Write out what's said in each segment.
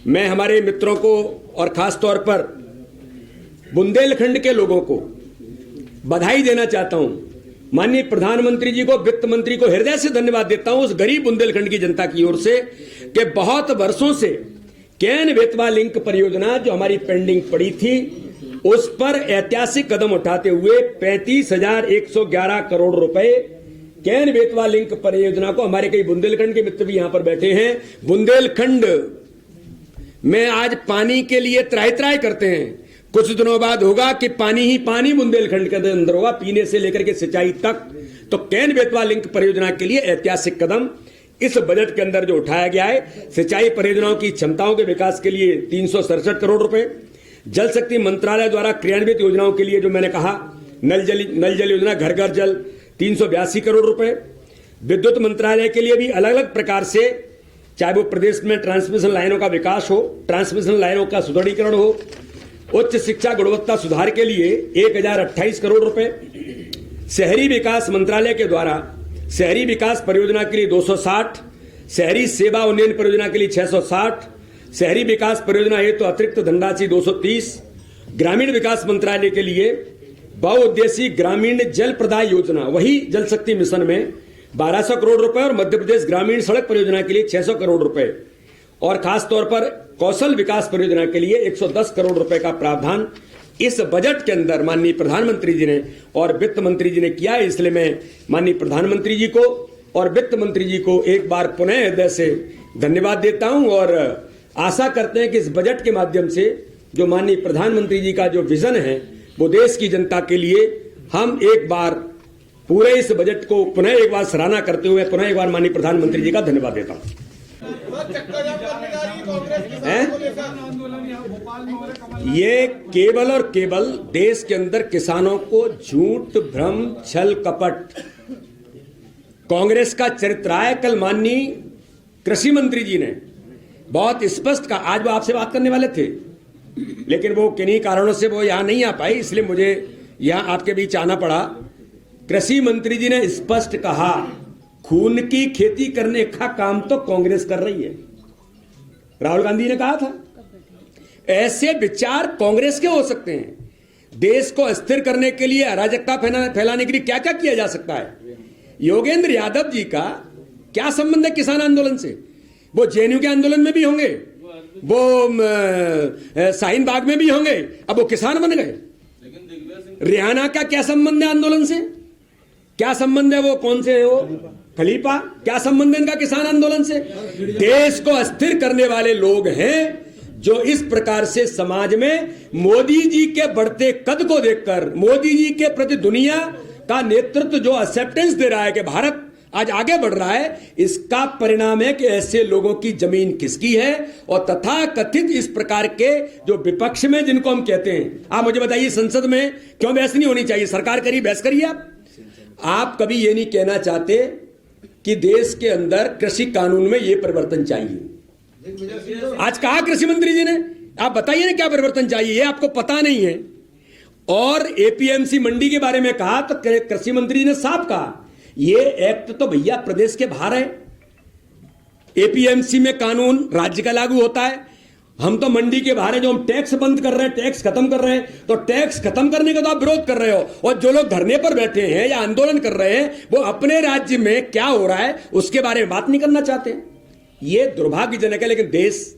मैं हमारे मित्रों को और खास तौर पर बुंदेलखंड के लोगों को बधाई देना चाहता हूं। माननीय प्रधानमंत्री जी को, वित्त मंत्री को हृदय से धन्यवाद देता हूं उस गरीब बुंदेलखंड की जनता की ओर से कि बहुत वर्षों से केन बेतवा लिंक परियोजना जो हमारी पेंडिंग पड़ी थी उस पर ऐतिहासिक कदम उठाते हुए 35,111 करोड़ रुपए केन बेतवा लिंक परियोजना को हमारे कई बुंदेलखंड के मित्र भी यहां पर बैठे हैं। बुंदेलखंड में आज पानी के लिए त्राही त्राही करते हैं। कुछ दिनों बाद होगा कि पानी ही पानी बुंदेलखंड के अंदर होगा, पीने से लेकर के सिंचाई तक। तो केन बेतवा लिंक परियोजना के लिए ऐतिहासिक कदम इस बजट के अंदर जो उठाया गया है। सिंचाई परियोजनाओं की क्षमताओं के विकास के लिए 367 करोड़ रुपए, जल शक्ति मंत्रालय द्वारा क्रियान्वित योजनाओं के लिए जो मैंने कहा नल जल योजना, घर घर जल 382 करोड़ रुपए, विद्युत मंत्रालय के लिए भी अलग अलग प्रकार से, चाहे वो प्रदेश में ट्रांसमिशन लाइनों का विकास हो, ट्रांसमिशन लाइनों का सुदृढ़ीकरण हो, उच्च शिक्षा गुणवत्ता सुधार के लिए 1028 करोड़ रुपए, शहरी विकास मंत्रालय के द्वारा शहरी विकास परियोजना के लिए 260, शहरी सेवा उन्नयन परियोजना के लिए 660, शहरी विकास परियोजना हेतु तो अतिरिक्त धनराशि 230, ग्रामीण विकास मंत्रालय के लिए बहुउद्देशीय ग्रामीण जल प्रदाय योजना वही जल शक्ति मिशन में 1200 करोड़ रुपए और मध्य प्रदेश ग्रामीण सड़क परियोजना के लिए 600 करोड़ रुपए और खास तौर पर कौशल विकास परियोजना के लिए 110 करोड़ रुपए का प्रावधान इस बजट के अंदर माननीय प्रधानमंत्री जी ने और वित्त मंत्री जी ने किया है। इसलिए मैं माननीय प्रधानमंत्री जी को और वित्त मंत्री जी को एक बार पुनः हृदय से धन्यवाद देता हूं और आशा करते हैं कि इस बजट के माध्यम से जो माननीय प्रधानमंत्री जी का जो विजन है वो देश की जनता के लिए, हम एक बार पूरे इस बजट को पुनः एक बार सराहना करते हुए पुनः एक बार माननीय प्रधानमंत्री जी का धन्यवाद देता हूं। ये केवल और केवल देश के अंदर किसानों को झूठ, भ्रम, छल, कपट कांग्रेस का चरित्र है। कल माननीय कृषि मंत्री जी ने बहुत स्पष्ट कहा, आज वो आपसे बात करने वाले थे लेकिन वो किन्हीं कारणों से वो यहां नहीं आ पाई, इसलिए मुझे यहां आपके बीच आना पड़ा। कृषि मंत्री जी ने स्पष्ट कहा खून की खेती करने का काम तो कांग्रेस कर रही है। राहुल गांधी ने कहा था ऐसे विचार कांग्रेस के हो सकते हैं। देश को अस्थिर करने के लिए, अराजकता फैलाने के लिए क्या क्या किया जा सकता है। योगेंद्र यादव जी का क्या संबंध है किसान आंदोलन से? वो जेएनयू के आंदोलन में भी होंगे, वो शाहीन बाग में भी होंगे, अब वो किसान बन गए। रिहाना का क्या संबंध है आंदोलन से? क्या संबंध है? वो कौन से है वो खलीफा, क्या संबंध है इनका किसान आंदोलन से? देश को अस्थिर करने वाले लोग हैं जो इस प्रकार से समाज में मोदी जी के बढ़ते कद को देखकर, मोदी जी के प्रति दुनिया का नेतृत्व जो एक्सेप्टेंस दे रहा है कि भारत आज आगे बढ़ रहा है, इसका परिणाम है कि ऐसे लोगों की जमीन किसकी है। और तथा कथित इस प्रकार के जो विपक्ष में जिनको हम कहते हैं, आप मुझे बताइए संसद में क्यों बहस नहीं होनी चाहिए? सरकार करी, बहस करिए। आप कभी ये नहीं कहना चाहते कि देश के अंदर कृषि कानून में ये परिवर्तन चाहिए। आज कहा कृषि मंत्री जी ने, आप बताइए ना क्या परिवर्तन चाहिए, ये आपको पता नहीं है। और एपीएमसी मंडी के बारे में कहा तो कृषि मंत्री जी ने साफ कहा ये एक्ट तो भैया प्रदेश के बाहर है, एपीएमसी में कानून राज्य का लागू होता है। हम तो मंडी के बाहर है, जो हम टैक्स बंद कर रहे हैं, टैक्स खत्म कर रहे हैं, तो टैक्स खत्म करने का तो आप विरोध कर रहे हो, और जो लोग धरने पर बैठे हैं या आंदोलन कर रहे हैं वो अपने राज्य में क्या हो रहा है उसके बारे में बात नहीं करना चाहते। ये दुर्भाग्यजनक है, लेकिन देश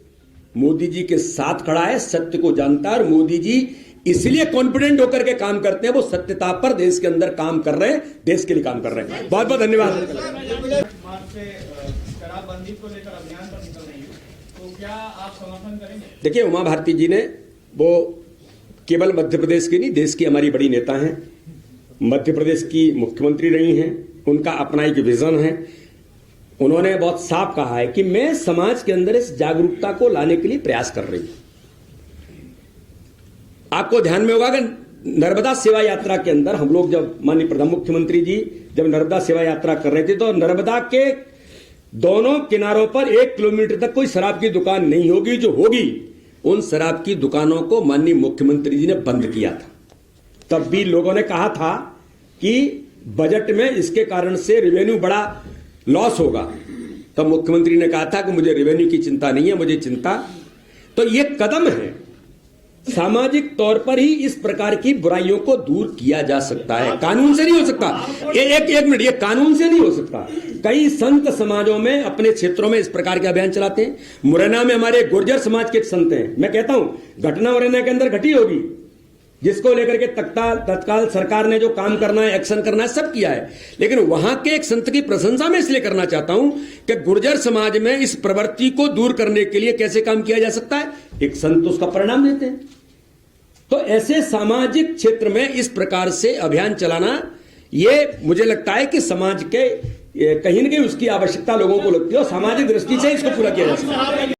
मोदी जी के साथ खड़ा है, सत्य को जानता है, और मोदी जी इसलिए कॉन्फिडेंट होकर के काम करते हैं, वो सत्यता पर देश के अंदर काम कर रहे हैं, देश के लिए काम कर रहे हैं। बहुत बहुत धन्यवाद। शराबबंदी को लेकर अभियान पर निकल रही है, तो क्या आप समर्थन करेंगे? देखिए, उमा भारती जी ने, वो केवल मध्य प्रदेश की नहीं, देश की हमारी बड़ी नेता हैं, मध्य प्रदेश की मुख्यमंत्री रही हैं, उनका अपना एक विजन है। उन्होंने बहुत साफ कहा है कि मैं समाज के अंदर इस जागरूकता को लाने के लिए प्रयास कर रही हूं। आपको ध्यान में होगा कि नर्मदा सेवा यात्रा के अंदर हम लोग, जब माननीय प्रधान मुख्यमंत्री जी जब नर्मदा सेवा यात्रा कर रहे थे, तो नर्मदा के दोनों किनारों पर 1 किलोमीटर तक कोई शराब की दुकान नहीं होगी, जो होगी उन शराब की दुकानों को माननीय मुख्यमंत्री जी ने बंद किया था। तब भी लोगों ने कहा था कि बजट में इसके कारण से रेवेन्यू बड़ा लॉस होगा, तब मुख्यमंत्री ने कहा था कि मुझे रेवेन्यू की चिंता नहीं है, मुझे चिंता, तो ये कदम है, सामाजिक तौर पर ही इस प्रकार की बुराइयों को दूर किया जा सकता है, कानून से नहीं हो सकता। एक मिनट, ये कानून से नहीं हो सकता। कई संत समाजों में अपने क्षेत्रों में इस प्रकार के अभियान चलाते हैं। मुरैना में हमारे गुर्जर समाज के एक संत हैं, मैं कहता हूं घटना मुरैना के अंदर घटी होगी, जिसको लेकर के तत्काल सरकार ने जो काम करना है, एक्शन करना है, सब किया है। लेकिन वहां के एक संत की प्रशंसा मैं इसलिए करना चाहता हूं कि गुर्जर समाज में इस प्रवृत्ति को दूर करने के लिए कैसे काम किया जा सकता है, एक संत उसका परिणाम देते हैं। तो ऐसे सामाजिक क्षेत्र में इस प्रकार से अभियान चलाना, ये मुझे लगता है कि समाज के कहीं न कहीं उसकी आवश्यकता लोगों को लगती है, और सामाजिक दृष्टि से इसको पूरा किया जा सकता है।